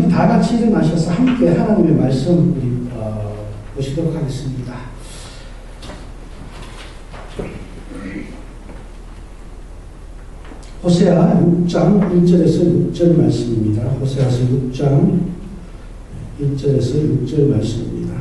우리 다 같이 일어나셔서 함께 하나님의 말씀 우리 보시도록 하겠습니다. 호세아 6장 1절에서 6절 말씀입니다. 호세아서 6장 1절에서 6절 말씀입니다.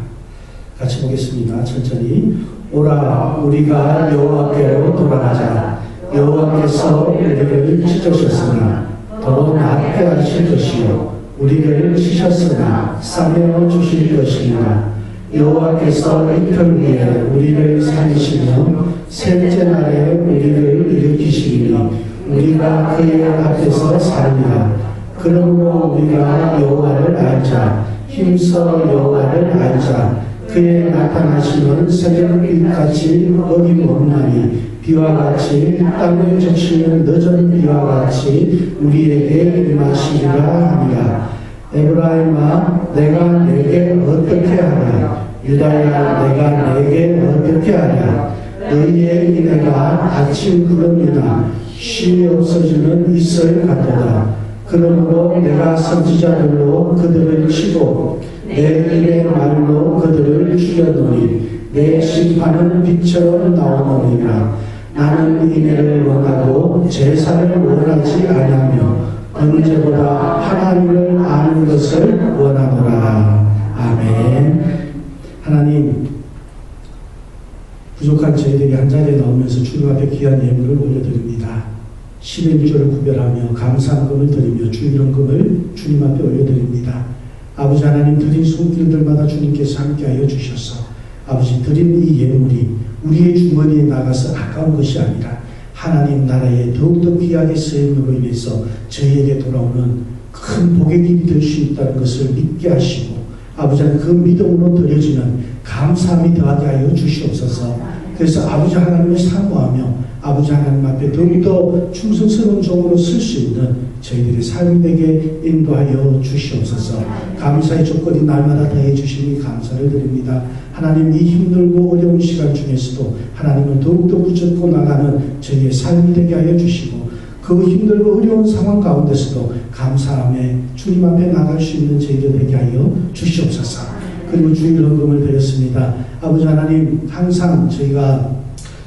같이 보겠습니다. 천천히. 오라 우리가 여호와께로 돌아가자. 여호와께서 우리를 찢으셨으나 더러 낫게 하실 것이요 우리를 치셨으나 싸매어 주실 것이니라. 여호와께서 이틀 후에 우리를 살리시며 셋째 날에 우리를 일으키시리니 우리가 그의 앞에서 살리라. 그러므로 우리가 여호와를 알자. 힘써 여호와를 알자. 그의 나타나시는 새벽빛같이 어김없나니 비와 같이 땅을 적시는 늦은 비와 같이 우리에게 임하시리라 하니라. 에브라임아 내가 내게 어떻게 하랴. 유다야 내가 내게 어떻게 하랴. 너희의 인애가 아침 구름이나 쉼이 없어지는 이슬 같도다. 그러므로 내가 선지자들로 그들을 치고 내 입의 말로 그들을 죽였노니 내 심판은 빛처럼 나오느니라. 나는 인애를 원하고 제사를 원하지 아니하며 언제보다 하나님을 아는 것을 원하노라. 아멘. 하나님, 부족한 저희들이 한자리에 나오면서 주님 앞에 귀한 예물을 올려드립니다. 11조를 구별하며 감사금을 드리며 주일원금을 주님 앞에 올려드립니다. 아버지 하나님, 드린 손길들마다 주님께서 함께하여 주셔서 아버지 드린 이 예물이 우리의 주머니에 나가서 아까운 것이 아니라 하나님 나라에 더욱더 귀하게 쓰임으로 인해서 저희에게 돌아오는 큰 복의 길이 될 수 있다는 것을 믿게 하시고 아버지 하나님 그 믿음으로 드려지는 감사함이 더하게 하여 주시옵소서. 그래서 아버지 하나님을 사모하며 아버지 하나님 앞에 더욱더 충성스러운 종으로 쓸 수 있는 저희들의 삶이 되게 인도하여 주시옵소서. 감사의 조건이 날마다 더해 주시니 감사를 드립니다. 하나님 이 힘들고 어려운 시간 중에서도 하나님은 더욱더 붙잡고 나가는 저희의 삶이 되게 하여 주시고 그 힘들고 어려운 상황 가운데서도 감사함에 주님 앞에 나갈 수 있는 저희들 되게 하여 주시옵소서. 그리고 주일 헌금을 드렸습니다. 아버지 하나님 항상 저희가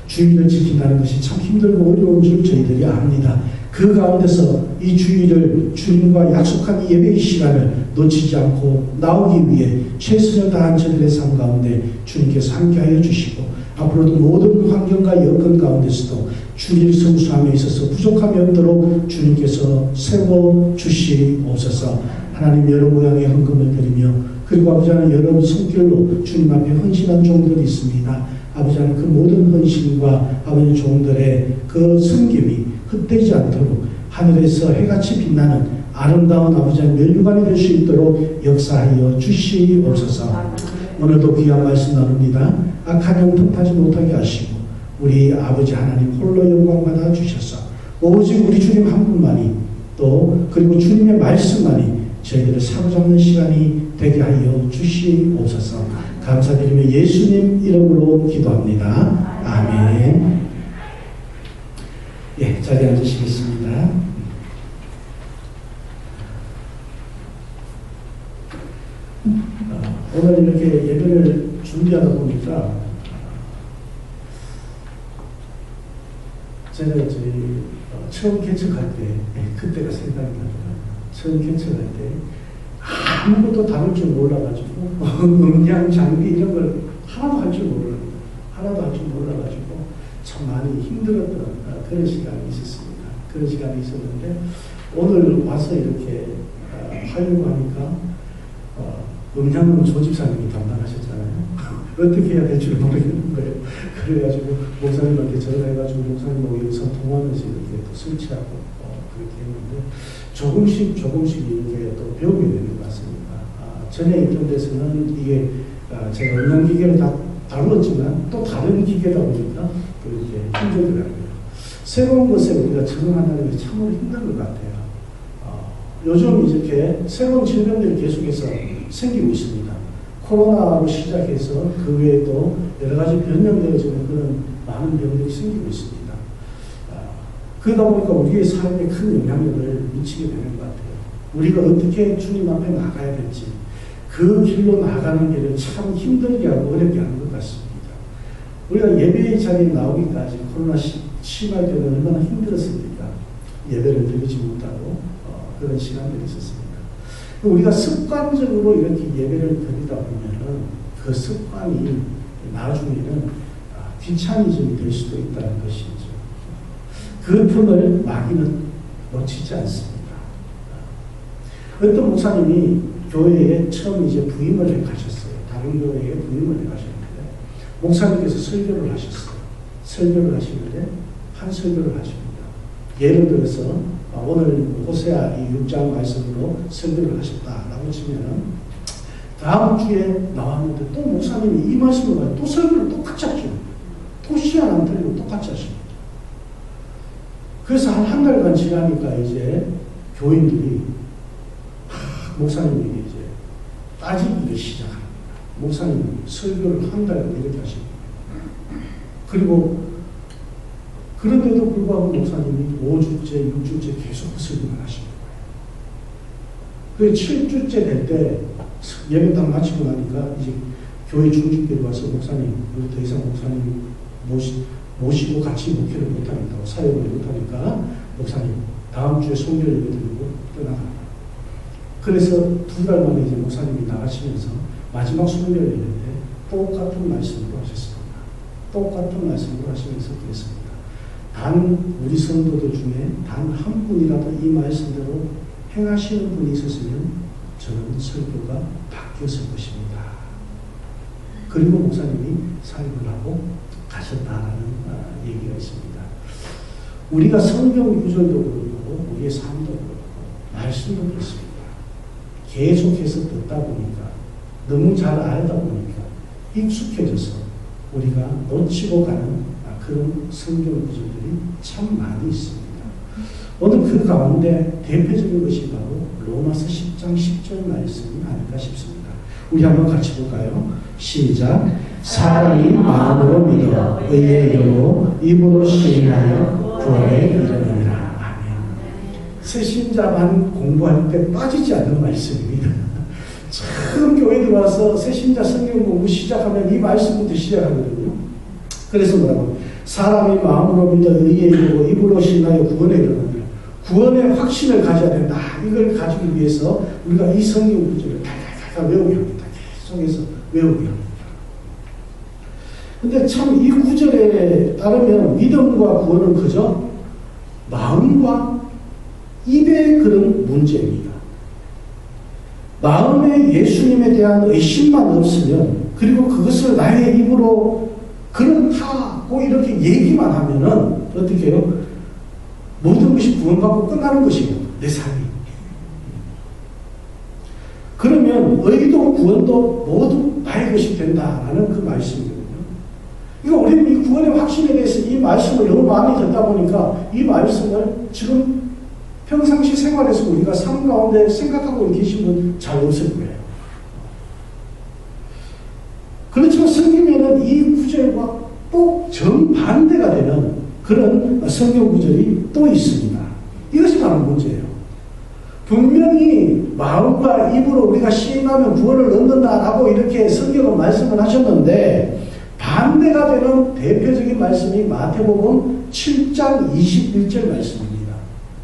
주일을 지킨다는 것이 참 힘들고 어려운 줄 저희들이 압니다. 그 가운데서 이 주일을 주님과 약속한 예배의 시간을 놓치지 않고 나오기 위해 최선을 다한 저들의 삶 가운데 주님께서 함께하여 주시고 앞으로도 모든 환경과 여건 가운데서도 주일 성수함에 있어서 부족함이 없도록 주님께서 세워주시옵소서. 하나님 여러 모양의 헌금을 드리며 그리고 아버지 하나님 여러 손길로 주님 앞에 헌신한 종들이 있습니다. 아버지 하나님 그 모든 헌신과 아버지 종들의 그 섬김이 헛되지 않도록 하늘에서 해같이 빛나는 아름다운 아버지 하나님 면류관이 될 수 있도록 역사하여 주시옵소서. 오늘도 귀한 말씀 나눕니다. 악한 영 틈타지 못하게 하시고 우리 아버지 하나님 홀로 영광 받아 주셔서 오직 우리 주님 한 분만이 또 그리고 주님의 말씀만이 저희들을 사로잡는 시간이 되게 하여 주시옵소서. 감사드리며 예수님 이름으로 기도합니다. 아멘. 예, 자리에 앉으시겠습니다. 오늘 이렇게 예배를 준비하다 보니까 제가 처음 개척할 때 그때가 생각이 나더라고요. 처음 개척할 때 아무것도 다룰 줄 몰라가지고 음향 장비 이런 걸 하나도 할 줄 몰라가지고 참 많이 힘들었던 그런 시간이 있었습니다. 그런 시간이 있었는데 오늘 와서 이렇게 하려고 하니까 음향은 조집사님이 담당하셨잖아요. 어떻게 해야 될지 모르겠는 거예요. 그래가지고 목사님한테 전화해가지고 목사님하고 여기서 통화하면서 이렇게 또 설치하고 그렇게 했는데 조금씩 이렇게 또 배우게 되는 것 같습니다. 전에 있던 데서는 이게 제가 음향기계를 다 다루었지만 또 다른 기계다 보니까 또 이렇게 힘들더라고요. 새로운 것에 우리가 적응한다는 게 참으로 힘든 것 같아요. 요즘 이렇게 새로운 질병들이 계속해서 생기고 있습니다. 코로나로 시작해서 그 외에 또 여러 가지 변형되어지는 그런 많은 병들이 생기고 있습니다. 그러다 보니까 우리의 삶에 큰 영향력을 미치게 되는 것 같아요. 우리가 어떻게 주님 앞에 나가야 될지 그 길로 나가는 길을 참 힘들게 하고 어렵게 하는 것 같습니다. 우리가 예배의 자리에 나오기까지 코로나 심할 때는 얼마나 힘들었습니까? 예배를 드리지 못하고 그런 시간들이 있었습니다. 우리가 습관적으로 이렇게 예배를 드리다 보면은 그 습관이 나중에는 귀차니즘이 될 수도 있다는 것이죠. 그 틈을 마귀는 놓치지 않습니다. 어떤 목사님이 교회에 처음 이제 부임을 해 가셨어요. 다른 교회에 부임을 해 가셨는데 목사님께서 설교를 하셨어요. 설교를 하시는데 한 설교를 하십니다. 예를 들어서 오늘 호세아 이 6장 말씀으로 설교를 하셨다라고 치면은 다음 주에 나왔는데 또 목사님이 이 말씀을 가지고 또 설교를 똑같이 하십니다. 또 시간 안 틀리고 똑같이 하십니다. 그래서 한 달간 지나니까 이제 교인들이 목사님에게 이제 따지기를 시작합니다. 목사님 설교를 한 달간 이렇게 하십니다. 그리고 그런데도 불구하고 목사님이 5주째, 6주째 계속 그 설교를 하시는 거예요. 그 7주째 될 때 예배 딱 마치고 나니까 이제 교회 중직들이 와서 목사님, 우리 더 이상 목사님 모시고 같이 목회를 못하니까, 사역을 못하니까 목사님 다음 주에 성경 예배 드리고 떠나갑니다. 그래서 2달 만에 이제 목사님이 나가시면서 마지막 성경 예배 때 똑같은 말씀으로 하셨습니다. 똑같은 말씀으로 하시면서 그랬습니다. 단 우리 성도들 중에 단 한 분이라도 이 말씀대로 행하시는 분이 있었으면 저는 설교가 바뀌었을 것입니다. 그리고 목사님이 사역을 하고 가셨다라는 얘기가 있습니다. 우리가 성경 구절도 그렇고 우리의 삶도 그렇고 말씀도 그렇습니다. 계속해서 듣다 보니까 너무 잘 알다 보니까 익숙해져서 우리가 놓치고 가는 그런 성경 구절들이 참 많이 있습니다. 오늘 그 가운데 대표적인 것이 바로 로마서 10장 10절 말씀이 아닐까 싶습니다. 우리 한번 같이 볼까요? 시작. 사람이 마음으로 믿어 의에 이르고 입으로 시인하여 구원에 이르느니라. 아멘. 새신자만 공부할 때 빠지지 않는 말씀입니다. 처음 교회 들어와서 새신자 성경 공부 시작하면 이 말씀부터 시작하거든요. 그래서 뭐라고? 사람이 마음으로 믿어 의에 이르고 입으로 시인하여 구원에 이르느니라. 구원의 확신을 가져야 된다. 이걸 가지기 위해서 우리가 이 성경 구절을 다 외우게 합니다. 계속해서 외우게 합니다. 근데 참 이 구절에 따르면 믿음과 구원은 그저 마음과 입의 그런 문제입니다. 마음에 예수님에 대한 의심만 없으면, 그리고 그것을 나의 입으로 그렇다고 이렇게 얘기만 하면은 어떻게 해요? 모든 것이 구원받고 끝나는 것이고, 내 삶이. 그러면 의도 구원도 모두 나의 것이 된다라는 그 말씀이거든요. 이거 우리는 이 구원의 확신에 대해서 이 말씀을 너무 많이 듣다 보니까 이 말씀을 지금 평상시 생활에서 우리가 삶 가운데 생각하고 계신 분 잘 없을 거예요. 그렇지만 성경에는 이 구절과 꼭 정반대가 되는 그런 성경 구절이 또 있습니다. 이것이 바로 문제예요. 분명히 마음과 입으로 우리가 시인하면 구원을 얻는다라고 이렇게 성경은 말씀을 하셨는데, 반대가 되는 대표적인 말씀이 마태복음 7장 21절 말씀입니다.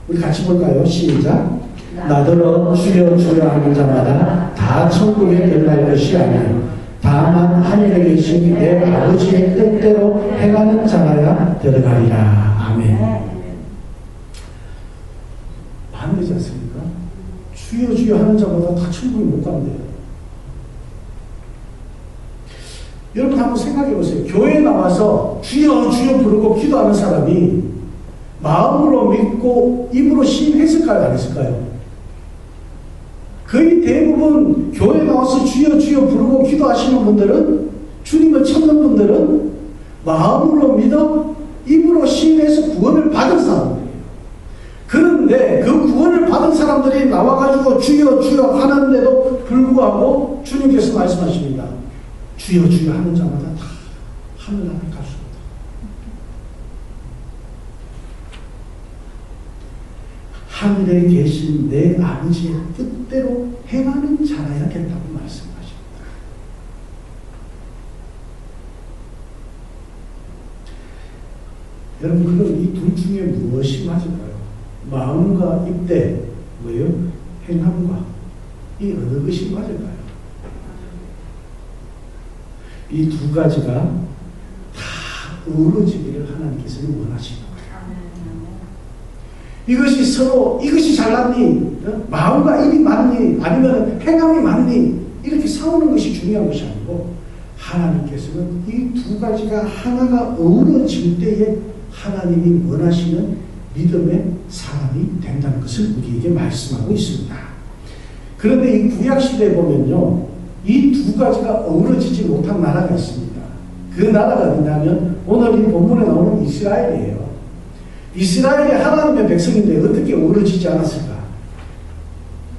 우리 같이 볼까요? 시작. 나더러 주여 주여 하는 자마다 다 천국에 들어갈 것이 아니요 다만 하늘에 계신 내 아버지의 뜻대로 행하는 자라야 들어가리라. 아멘. 반대지 않습니까? 주여 주여 하는 자마다 다 천국에 못 간대요. 여러분 한번 생각해 보세요. 교회에 나와서 주여 주여 부르고 기도하는 사람이 마음으로 믿고 입으로 시인했을까요? 안 했을까요? 거의 대부분 교회에 나와서 주여 주여 부르고 기도하시는 분들은, 주님을 찾는 분들은 마음으로 믿어 입으로 시인해서 구원을 받은 사람들이에요. 그런데 그 구원을 받은 사람들이 나와가지고 주여 주여 하는데도 불구하고 주님께서 말씀하십니다. 주여 주여 하는 자마다 다 하늘 나라에 갈 수 없다. 하늘에 계신 내 아버지의 뜻대로 행하는 자라야 된다고 말씀하십니다. 여러분, 그럼 이 둘 중에 무엇이 맞을까요? 마음과 입대, 뭐예요? 행함과 이 어느 것이 맞을까요? 이 두 가지가 다 어우러지기를 하나님께서는 원하시는 거예요. 이것이 서로, 이것이 잘났니? 마음과 입이 맞니? 아니면 행함이 맞니? 이렇게 싸우는 것이 중요한 것이 아니고, 하나님께서는 이 두 가지가 하나가 어우러질 때에 하나님이 원하시는 믿음의 사람이 된다는 것을 우리에게 말씀하고 있습니다. 그런데 이 구약시대에 보면요, 이 두 가지가 어우러지지 못한 나라가 있습니다. 그 나라가 어디냐면 오늘 이 본문에 나오는 이스라엘이에요. 이스라엘이 하나님의 백성인데 어떻게 어우러지지 않았을까?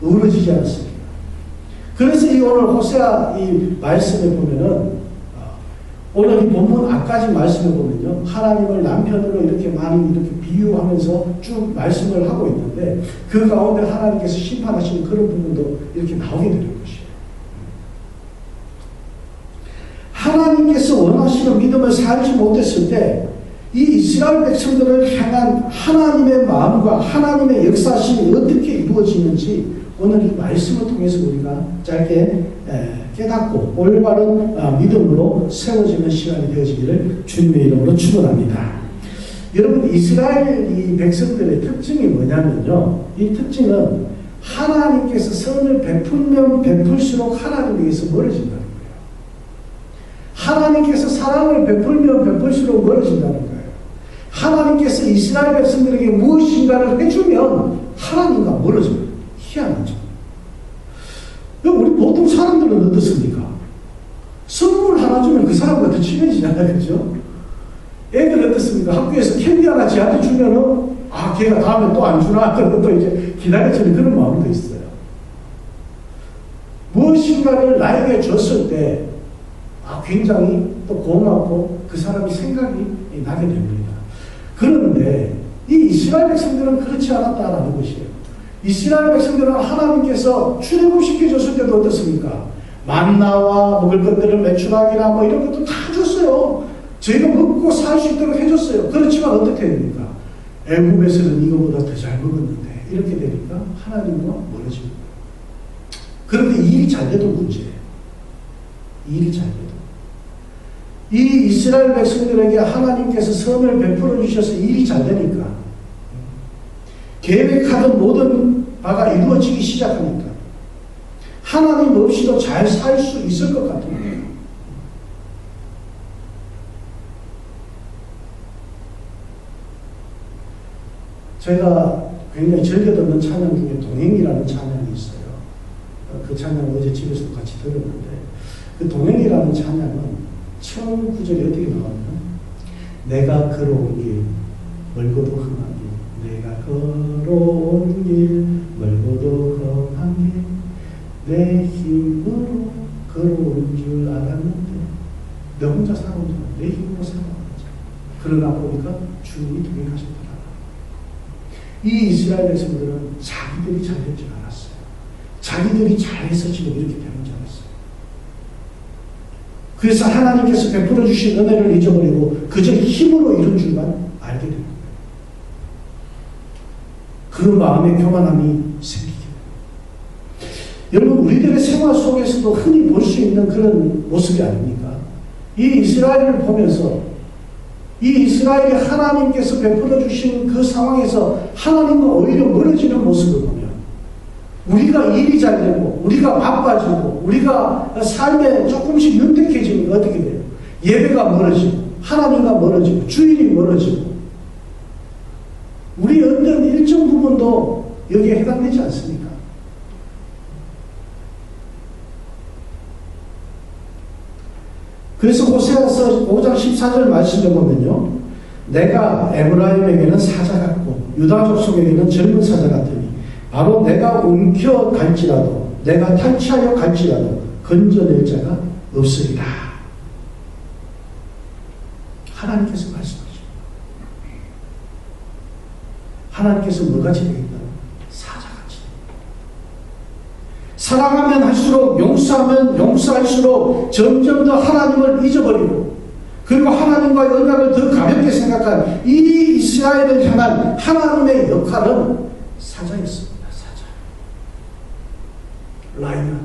어우러지지 않았습니다. 그래서 이 오늘 호세아 이 말씀에 보면은, 오늘 이 본문 앞까지 말씀을 보면요, 하나님을 남편으로 이렇게 많이 이렇게 비유하면서 쭉 말씀을 하고 있는데, 그 가운데 하나님께서 심판하시는 그런 부분도 이렇게 나오게 되는 것이에요. 하나님께서 원하시는 믿음을 살지 못했을 때, 이 이스라엘 백성들을 향한 하나님의 마음과 하나님의 역사심이 어떻게 이루어지는지 오늘 이 말씀을 통해서 우리가 짧게 깨닫고 올바른 믿음으로 세워지는 시간이 되어지기를 주님의 이름으로 축원합니다. 여러분, 이스라엘 이 백성들의 특징이 뭐냐면요, 이 특징은 하나님께서 선을 베풀면 베풀수록 하나님에게서 멀어진다는 거예요. 하나님께서 사랑을 베풀면 베풀수록 멀어진다는 거예요. 하나님께서 이스라엘 백성들에게 무엇인가를 해주면 하나님과 멀어져요. 희한하죠. 우리 보통 사람들은 어떻습니까? 선물 하나 주면 그 사람과 더 친해지잖아요. 그죠? 애들 어떻습니까? 학교에서 캔디 하나 지한테 주면은, 걔가 다음에 또 안 주나? 그러고 또 이제 기다려지는 그런 마음도 있어요. 무엇인가를 나에게 줬을 때, 굉장히 또 고맙고 그 사람이 생각이 나게 됩니다. 그런데 이 이스라엘 백성들은 그렇지 않았다라는 것이에요. 이스라엘 백성들은 하나님께서 출애굽시켜줬을 때도 어떻습니까? 만나와 먹을 것들을 매출하기나 뭐 이런 것도 다 줬어요. 저희가 먹고 살 수 있도록 해줬어요. 그렇지만 어떻게 됩니까? 애굽에서는 이거보다 더 잘 먹었는데 이렇게 되니까 하나님과 멀어지는 거예요. 그런데 일이 잘 돼도 문제예요. 일이 잘 돼도. 이 이스라엘 백성들에게 하나님께서 선을 베풀어 주셔서 일이 잘 되니까, 계획하던 모든 바가 이루어지기 시작하니까 하나님 없이도 잘 살 수 있을 것 같은 거예요. 제가 굉장히 즐겨 듣는 찬양 중에 동행이라는 찬양이 있어요. 그 찬양을 어제 집에서 같이 들었는데, 그 동행이라는 찬양은 처음 구절이 어떻게 나오냐면, 내가 걸어온 길 멀고도 험한 길, 내가 걸어온 길 멀고도 험한 길, 내 힘으로 걸어온 줄 알았는데 내 혼자 살아온 줄 내 힘으로 살아온 줄, 그러나 보니까 주님이 동행하셨더라. 이 이스라엘 백성들은 자기들이 잘될 줄 알았어요. 자기들이 잘해서 지금 이렇게 되는 줄 알았어요. 그래서 하나님께서 베풀어 주신 은혜를 잊어버리고 그저 힘으로 이룬 줄만 알게 됩니다. 그 마음의 교만함이 생기게 됩니다. 여러분, 우리들의 생활 속에서도 흔히 볼 수 있는 그런 모습이 아닙니까? 이 이스라엘을 보면서, 이 이스라엘이 하나님께서 베풀어 주신 그 상황에서 하나님과 오히려 멀어지는 모습을 보면, 우리가 일이 잘 되고 우리가 바빠지고 우리가 삶에 조금씩 윤택해지니까 어떻게 돼요? 예배가 멀어지고 하나님과 멀어지고 주일이 멀어지고, 우리 어떤 일정 부분도 여기에 해당되지 않습니까? 그래서 호세아서 5장 14절 말씀에 보면요, 내가 에브라임에게는 사자 같고 유다 족속에게는 젊은 사자 같으니 바로 내가 움켜 갈지라도 내가 탈취하여 갈지라도 건져낼 자가 없으리라. 하나님께서 말씀하십니다. 하나님께서 뭐같이 되겠다? 사랑하면 할수록, 용서하면 용서할수록 점점 더 하나님을 잊어버리고, 그리고 하나님과의 언약을 더 가볍게 생각한 이 이스라엘을 향한 하나님의 역할은 사자였습니다. 사자. 라이언.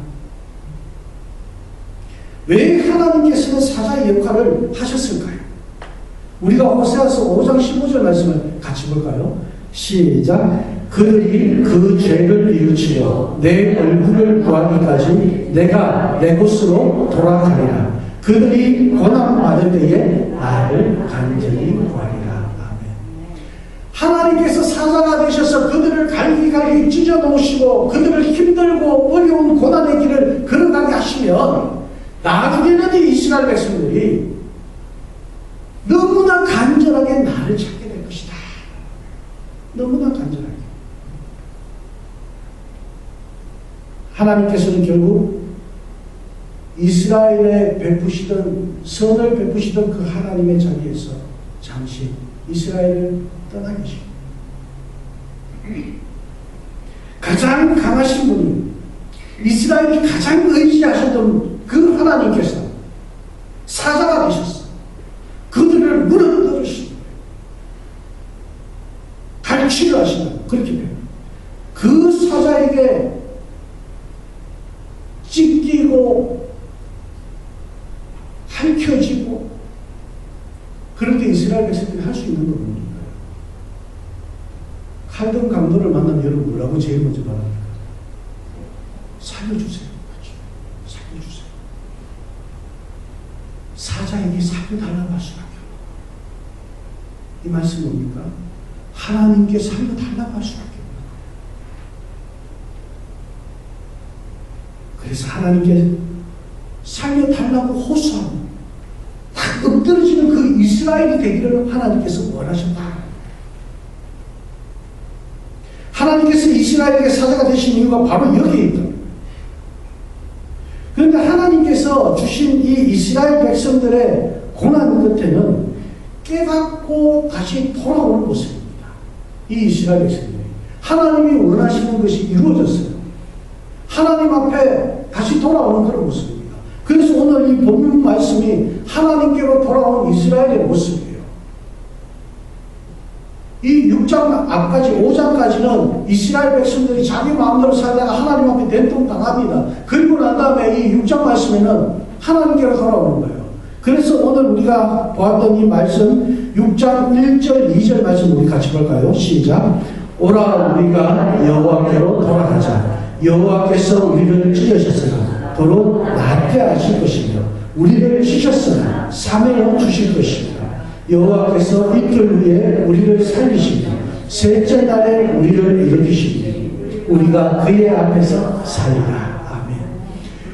왜 하나님께서는 사자의 역할을 하셨을까요? 우리가 호세아서 5장 15절 말씀을 같이 볼까요? 시작. 그들이 그 죄를 뉘우치려 내 얼굴을 구하기까지 내가 내 곳으로 돌아가리라. 그들이 고난받을 때에 나를 간절히 구하리라. 아멘. 하나님께서 사자가 되셔서 그들을 갈기갈기 찢어놓으시고 그들을 힘들고 어려운 고난의 길을 걸어가게 하시면 나중에는 이 이스라엘 백성들이 너무나 간절하게 나를 찾게 될 것이다. 너무나 간절하게. 하나님께서는 결국 이스라엘에 베푸시던, 선을 베푸시던 그 하나님의 자리에서 잠시 이스라엘을 떠나 계십니다. 가장 강하신 분이, 이스라엘이 가장 의지하셨던 그 하나님께서 사자가 되셨어. 그들을 무너뜨리시고 갈취를 하신다. 그렇게 돼요. 그 사자에게 찢기고 핥혀지고 그럴 때 이스라엘 백성들이 할 수 있는 건 뭡니까? 칼든 강도를 만나면 여러분 뭐라고 제일 먼저 말합니까? 살려주세요. 그렇죠? 살려주세요. 사자에게 살려달라고 할 수밖에 없어요. 이 말씀 뭡니까? 하나님께 살려달라고 할 수밖에 없어요. 그래서 하나님께 살려달라고 호소하고 딱 엎드러지는 그 이스라엘이 되기를 하나님께서 원하셨다. 하나님께서 이스라엘에게 사자가 되신 이유가 바로 여기에 있다. 그런데 하나님께서 주신 이 이스라엘 백성들의 고난 끝에는 깨닫고 다시 돌아오는 모습입니다. 이 이스라엘 백성들이 하나님이 원하시는 것이 이루어졌어요. 하나님 앞에 다시 돌아오는 그런 모습입니다. 그래서 오늘 이 본문 말씀이 하나님께로 돌아온 이스라엘의 모습이에요. 이 6장 앞까지 5장까지는 이스라엘 백성들이 자기 마음대로 살다가 하나님 앞에 된통당합니다. 그리고 난 다음에 이 6장 말씀에는 하나님께로 돌아오는 거예요. 그래서 오늘 우리가 보았던 이 말씀 6장 1절 2절 말씀 우리 같이 볼까요? 시작. 오라 우리가 여호와께로 돌아가자. 여호와께서 우리를 찢으셨으나 도로 낫게 하실 것이며 우리를 치셨으나 사명을 주실 것입니다. 여호와께서 이틀 후에 우리를 살리시며 셋째 날에 우리를 일으키시니 우리가 그의 앞에서 살리라. 아멘.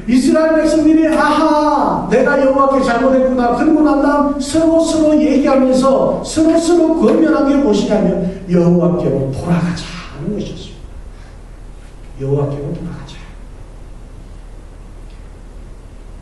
이스라엘 백성들이 아하 내가 여호와께 잘못했구나. 그러고 난 다음 서로 얘기하면서 서로 권면한 게 무엇이냐면 여호와께로 돌아가자 하는 것이었습니다. 여호와께로 돌아가자.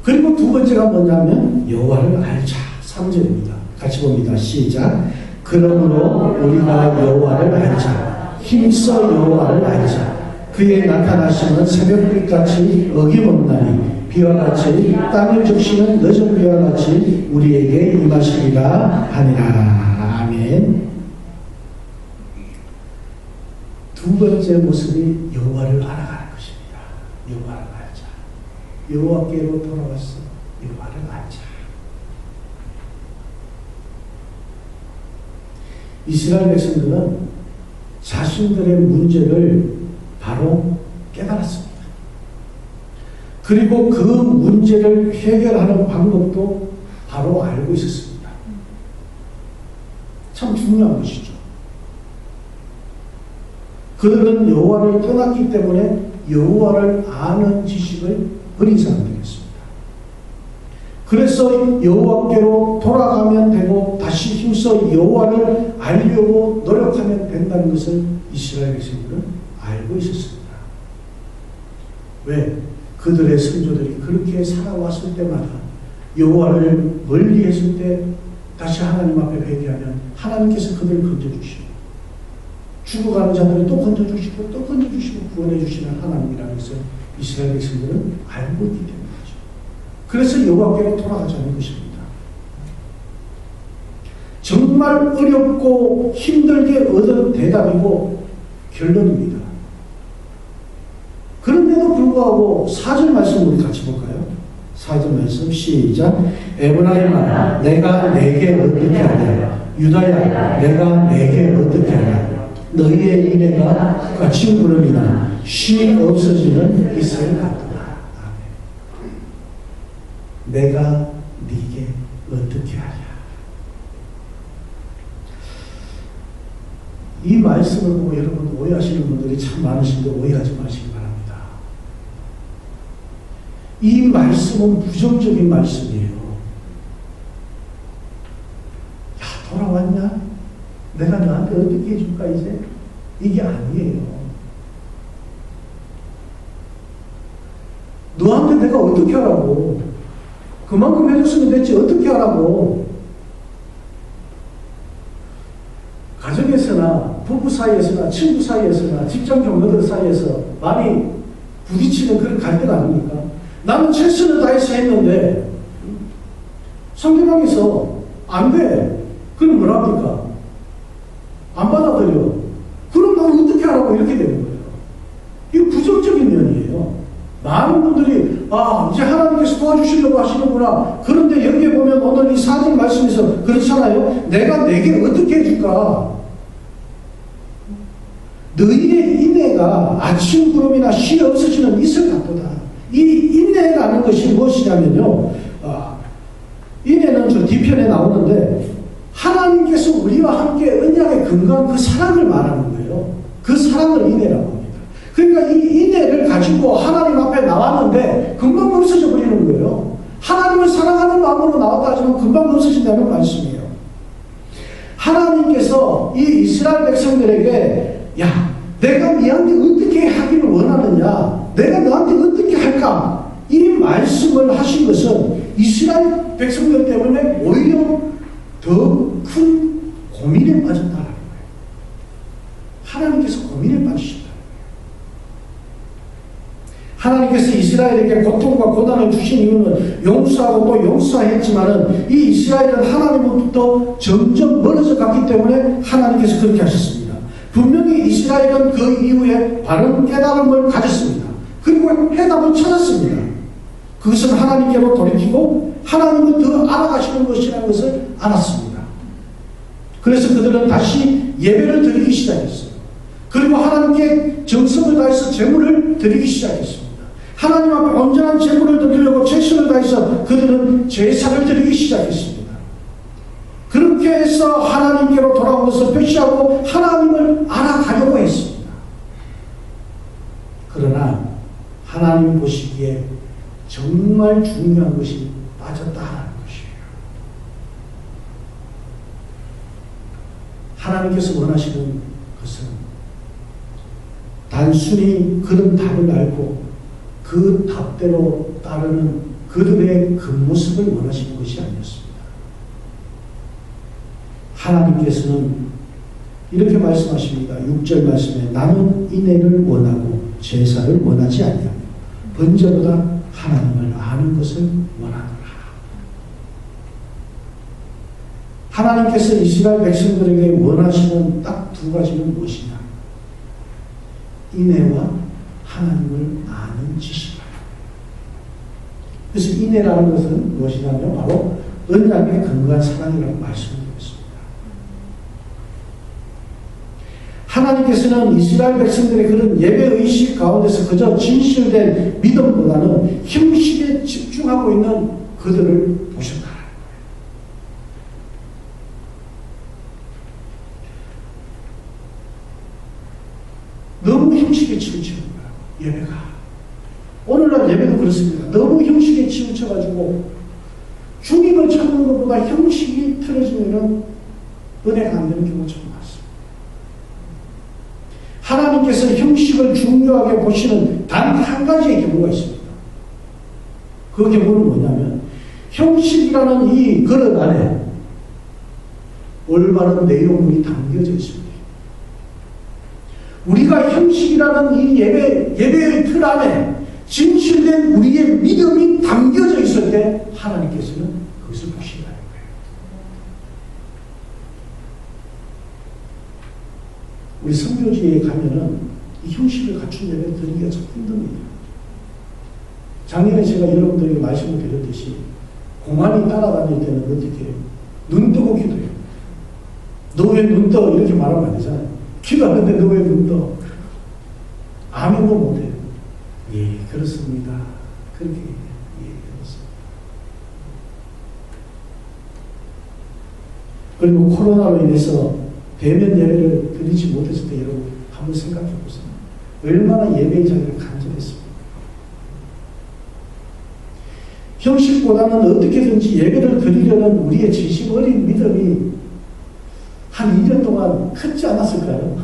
그리고 두 번째가 뭐냐면 여호와를 알자. 3절입니다. 같이 봅니다. 시작. 그러므로 우리가 여호와를 알자. 힘써 여호와를 알자. 그의 나타나심은 새벽빛같이 어김없나니 비와 같이 땅을 적시는 늦은 비와 같이 우리에게 임하시리라 하니라. 아멘. 두 번째 모습이 여호와를 알아가는 것입니다. 여호와를 알자. 여호와께로 돌아와서 여호와를 알자. 이스라엘 백성들은 자신들의 문제를 바로 깨달았습니다. 그리고 그 문제를 해결하는 방법도 바로 알고 있었습니다. 참 중요한 것이죠. 그들은 여호와를 떠났기 때문에 여호와를 아는 지식을 버린 사람들이었습니다. 그래서 여호와께로 돌아가면 되고 다시 힘써 여호와를 알려고 노력하면 된다는 것을 이스라엘 백성들은 알고 있었습니다. 왜? 그들의 선조들이 그렇게 살아왔을 때마다 여호와를 멀리했을 때 다시 하나님 앞에 회개하면 하나님께서 그들을 건져주시고 죽어가는 자들을 또 건져주시고 또 건져주시고 구원해주시는 하나님이라는 것을 이스라엘 백성들은 알고 있기 때문이죠. 그래서 여호와께로 돌아가자는 것입니다. 정말 어렵고 힘들게 얻은 대답이고 결론입니다. 그런데도 불구하고 4절 말씀 우리 같이 볼까요? 4절 말씀 시작. 에브라임아 내가 내게 어떻게 하랴. 유다야 내가 내게 어떻게 하랴. 너희의 인애가 거친 구름이나 쉼 없어지는 이슬 같도다. 내가 네게 어떻게 하랴. 이 말씀을 보고 여러분 오해하시는 분들이 참 많으신데 오해하지 마시기 바랍니다. 이 말씀은 부정적인 말씀이에요. 야, 돌아왔냐? 내가 너한테 어떻게 해줄까 이제? 이게 아니에요. 너한테 내가 어떻게 하라고? 그만큼 해줬으면 됐지 어떻게 하라고? 가정에서나 부부 사이에서나 친구 사이에서나 직장 동료들 사이에서 많이 부딪히는 그런 갈등 아닙니까? 나는 최선을 다해서 했는데 상대방에서 안 돼. 그럼 뭐랍니까? 안 받아들여. 그럼 나는 어떻게 하라고 이렇게 되는 거예요. 이거 부정적인 면이에요. 많은 분들이 이제 하나님께서 도와주시려고 하시는구나. 그런데 여기에 보면 오늘 이 4절 말씀에서 그렇잖아요. 내가 내게 어떻게 해줄까? 너희의 인애가 아침 구름이나 쉬 없어지는 이슬 같도다. 이 인애라는 것이 무엇이냐면요. 인애는 저 뒤편에 나오는데 하나님께서 우리와 함께 언약에 근거한 그 사랑을 말하는 거예요. 그 사랑을 인애라고 합니다. 그러니까 이 인애를 가지고 하나님 앞에 나왔는데 금방 없어져 버리는 거예요. 하나님을 사랑하는 마음으로 나왔다 하지만 금방 없어진다는 말씀이에요. 하나님께서 이 이스라엘 백성들에게 야, 내가 너한테 어떻게 하기를 원하느냐? 내가 너한테 어떻게 할까? 이 말씀을 하신 것은 이스라엘 백성들 때문에 오히려 더 큰 고민에 빠졌다는 거예요. 하나님께서 고민에 빠지신다. 하나님께서 이스라엘에게 고통과 고난을 주신 이유는 용서하고 또 용서했지만은 이 이스라엘은 하나님으로부터 점점 멀어져 갔기 때문에 하나님께서 그렇게 하셨습니다. 분명히 이스라엘은 그 이후에 바른 깨달음을 가졌습니다. 그리고 해답을 찾았습니다. 그것은 하나님께로 돌이키고 하나님을 더 알아가시는 것이라는 것을 알았습니다. 그래서 그들은 다시 예배를 드리기 시작했어요. 그리고 하나님께 정성을 다해서 제물을 드리기 시작했습니다. 하나님 앞에 온전한 제물을 드리려고 최선을 다해서 그들은 제사를 드리기 시작했습니다. 그렇게 해서 하나님께로 돌아온 것을 표시하고 하나님을 알아가려고 했습니다. 그러나 하나님 보시기에 정말 중요한 것이 빠졌다는 것이에요. 하나님께서 원하시는 것은 단순히 그런 답을 알고 그 답대로 따르는 그들의 그 모습을 원하시는 것이 아니었습니다. 하나님께서는 이렇게 말씀하십니다. 6절 말씀에 나는 인애를 원하고 제사를 원하지 아니하며 번제보다 하나님을 아는 것을 원하노라. 하나님께서 이스라엘 백성들에게 원하시는 딱 두 가지는 무엇이냐? 인애와 하나님을 아는 지식이다. 그래서 인애라는 것은 무엇이냐면 바로 언약에 근거한 사랑이라고 말씀드렸습니다. 하나님께서는 이스라엘 백성들의 그런 예배의식 가운데서 그저 진실된 믿음보다는 형식에 집중하고 있는 그들을 보셨다. 너무 형식에 치우치는 거야, 예배가. 오늘날 예배도 그렇습니다. 너무 형식에 치우쳐가지고 주님을 찾는 것보다 형식이 틀어지면 은혜가 안 되는 경우가 참 많습니다. 하나님께서 형식을 중요하게 보시는 단 한 가지의 경우가 있습니다. 그 경우는 뭐냐면 형식이라는 이 그릇 안에 올바른 내용이 담겨져 있습니다. 우리가 형식이라는 이 예배의 틀 안에 진실된 우리의 믿음이 담겨져 있을 때 하나님께서는 그것을 보신다는 거예요. 우리 선교지에 가면은 이 형식을 갖춘 예배를 드리기가 참 힘듭니다. 작년에 제가 여러분들에게 말씀을 드렸듯이 공안이 따라다닐 때는 어떻게 해요? 눈 뜨고 기도해요. 너 왜 눈 떠? 이렇게 말하면 안 되잖아요. 기도하는데 너 왜 눈 떠? 아멘도 못해요. 예, 그렇습니다. 그렇게 얘기해요. 예, 그렇습니다. 그리고 코로나로 인해서 대면 예배를 드리지 못했을 때 여러분 한번 생각해 보세요. 얼마나 예배의 자리가 간절했습니까? 형식보다는 어떻게든지 예배를 드리려는 우리의 진심 어린 믿음이 한 2년 동안 크지 않았을까요?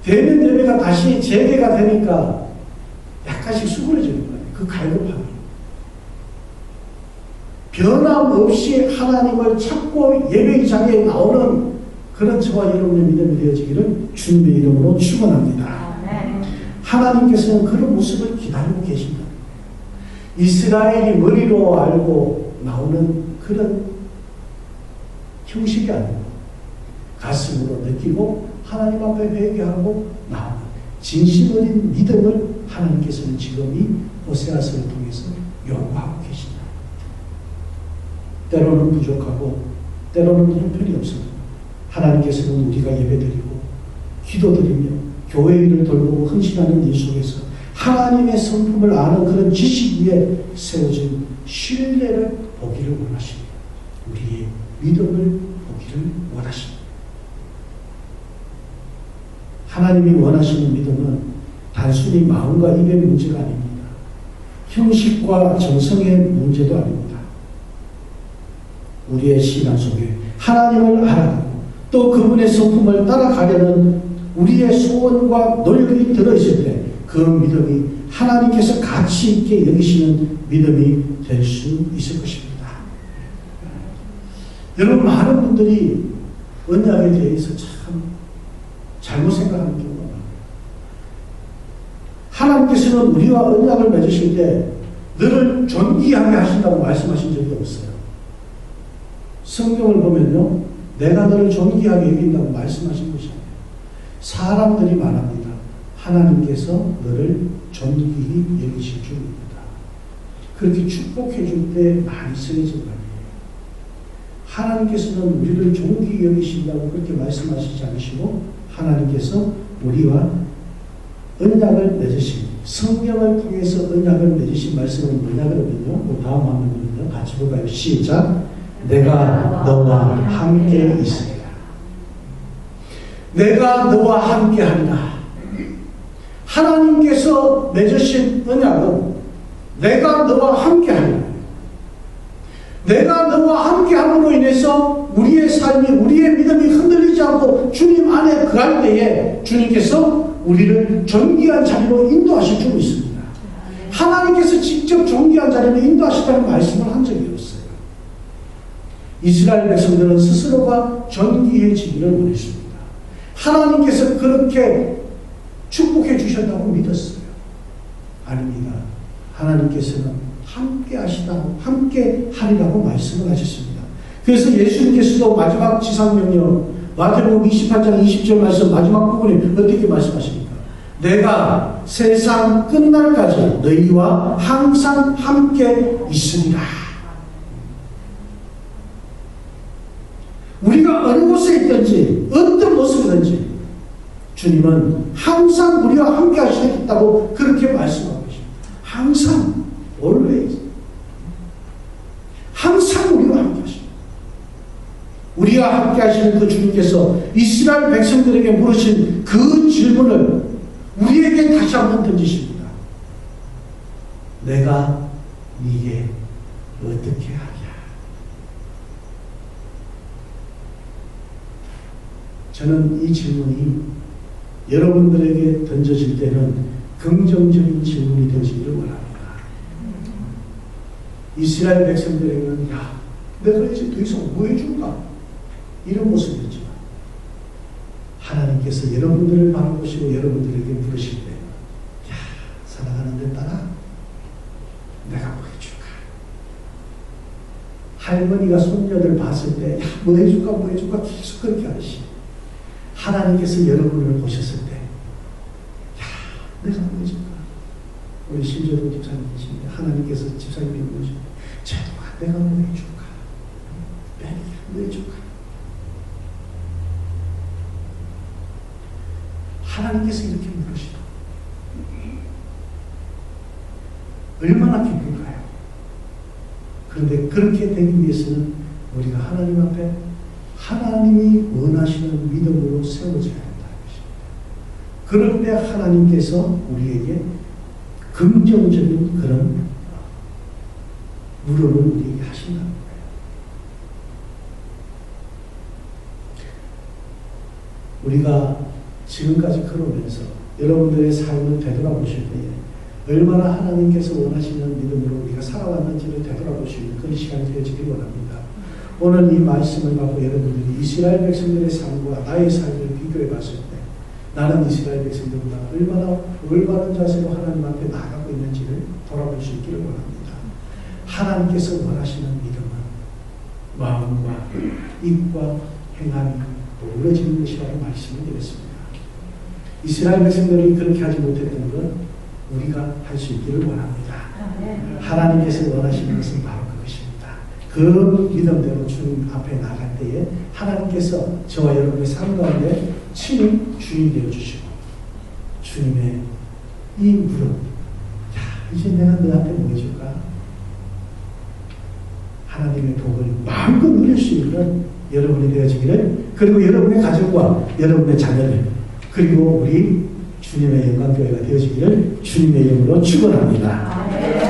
대면 예배가 다시 재개가 되니까 약간씩 수그러지는 거예요. 그 갈급함이. 변함없이 하나님을 찾고 예배의 자리에 나오는 그런 저와 여러분의 믿음이 되어지기를 주님의 이름으로 축원합니다. 하나님께서는 그런 모습을 기다리고 계신다. 이스라엘이 머리로 알고 나오는 그런 형식이 아니고 가슴으로 느끼고 하나님 앞에 회개하고 나오는 진심 어린 믿음을 하나님께서는 지금 이 호세아서를 통해서 요구하고 계신다. 때로는 부족하고 때로는 형편이 없어도 하나님께서는 우리가 예배드리고 기도드리며 교회 일을 돌보고 헌신하는 일 속에서 하나님의 성품을 아는 그런 지식 위에 세워진 신뢰를 보기를 원하십니다. 우리의 믿음을 보기를 원하십니다. 하나님이 원하시는 믿음은 단순히 마음과 입의 문제가 아닙니다. 형식과 정성의 문제도 아닙니다. 우리의 신앙 속에 하나님을 알아가고 또 그분의 성품을 따라가려는 우리의 소원과 노력이 들어있을 때 그 믿음이 하나님께서 가치 있게 여기시는 믿음이 될 수 있을 것입니다. 여러분, 많은 분들이 언약에 대해서 참 잘못 생각하는 경우가 많아요. 하나님께서는 우리와 언약을 맺으실 때 너를 존귀하게 하신다고 말씀하신 적이 없어요. 성경을 보면요, 내가 너를 존귀하게 여긴다고 말씀하신 것이 아니에요. 사람들이 말합니다. 하나님께서 너를 존귀히 여기실 줄입니다. 그렇게 축복해 줄 때 많이 쓰여진 말이에요. 하나님께서는 우리를 존귀히 여기신다고 그렇게 말씀하시지 않으시고 하나님께서 우리와 언약을 맺으신, 성경을 통해서 언약을 맺으신 말씀은 뭐냐 그러면요, 다음 화면으로요, 같이 볼까요? 시작. 내가 너와 함께 있으리라. 내가 너와 함께 하리라. 하나님께서 맺으신 언약은 내가 너와 함께 하리라. 내가 너와 함께 함으로 인해서 우리의 삶이, 우리의 믿음이 흔들리지 않고 주님 안에 거할 때에 주님께서 우리를 존귀한 자리로 인도하실 줄 믿습니다. 하나님께서 직접 존귀한 자리로 인도하시다는 말씀을 한 적이 없어요. 이스라엘 백성들은 스스로가 존귀해지기를 원했습니다. 하나님께서 그렇게 축복해 주셨다고 믿었어요. 아닙니다. 하나님께서는 함께 하시다고, 함께 하리라고 말씀을 하셨습니다. 그래서 예수님께서도 마지막 지상명령, 마태복음 28장 20절 말씀 마지막 부분에 어떻게 말씀하십니까? 내가 세상 끝날까지 너희와 항상 함께 있으리라. 우리가 어느 곳에 있든지 어떤 모습이든지 주님은 항상 우리와 함께 하시겠다고 그렇게 말씀하고 계십니다. 항상, always. 항상 우리와 함께 하십니다. 우리와 함께 하시는 그 주님께서 이스라엘 백성들에게 물으신 그 질문을 우리에게 다시 한번 던지십니다. 내가 네게 어떻게 하랴? 저는 이 질문이 여러분들에게 던져질 때는 긍정적인 질문이 되시기를 원합니다. 이스라엘 백성들에게는 야, 내가 이제 더 이상 뭐 해줄까? 이런 모습이었지만 하나님께서 여러분들을 바라보시고 여러분들에게 물으실 때, 야, 사랑하는 데 따라 내가 뭐 해줄까? 할머니가 손녀들 봤을 때, 야, 뭐 해줄까, 뭐 해줄까 계속 그렇게 하듯이 하나님께서 여러분을 보셨을 때, 야, 내가 뭐 해줄까? 우리 신재동 집사님 계십니다. 하나님께서 집사님이 물으시고, 제동아, 내가 뭐 해줄까? 내가 뭐 해줄까? 하나님께서 이렇게 물으시다. 얼마나 기쁜가요? 그런데 그렇게 되기 위해서는 우리가 하나님 앞에 하나님이 원하시는 믿음으로 세워져야 한다는 것입니다. 그럴 때 하나님께서 우리에게 긍정적인 그런 물음을 우리에게 하신다는 거예요. 우리가 지금까지 걸어오면서 여러분들의 삶을 되돌아보실 때에 얼마나 하나님께서 원하시는 믿음으로 우리가 살아왔는지를 되돌아볼 수 있는 그런 시간이 되어지길 원합니다. 오늘 이 말씀을 갖고 여러분들이 이스라엘 백성들의 삶과 나의 삶을 비교해 봤을 때 나는 이스라엘 백성들보다 얼마나 올바른 자세로 하나님 앞에 나아가고 있는지를 돌아볼 수 있기를 원합니다. 하나님께서 원하시는 믿음은 마음과 입과 행함이 어우러지는 것이라고 말씀을 드렸습니다. 이스라엘 백성들이 그렇게 하지 못했던 건 우리가 할 수 있기를 원합니다. 하나님께서 원하시는 것은 바로 그것입니다. 그 믿음대로 주님 앞에 나갈 때에 하나님께서 저와 여러분의 삶 가운데 친히 주인 되어 주시고 주님의 이 물음, 야, 이제 내가 너한테 뭐 해줄까? 하나님의 복을 마음껏 누릴 수 있는 여러분이 되어지기를, 그리고 여러분의 가정과 여러분의 자녀들, 그리고 우리 주님의 영광교회가 되어지기를 주님의 이름으로 축원합니다.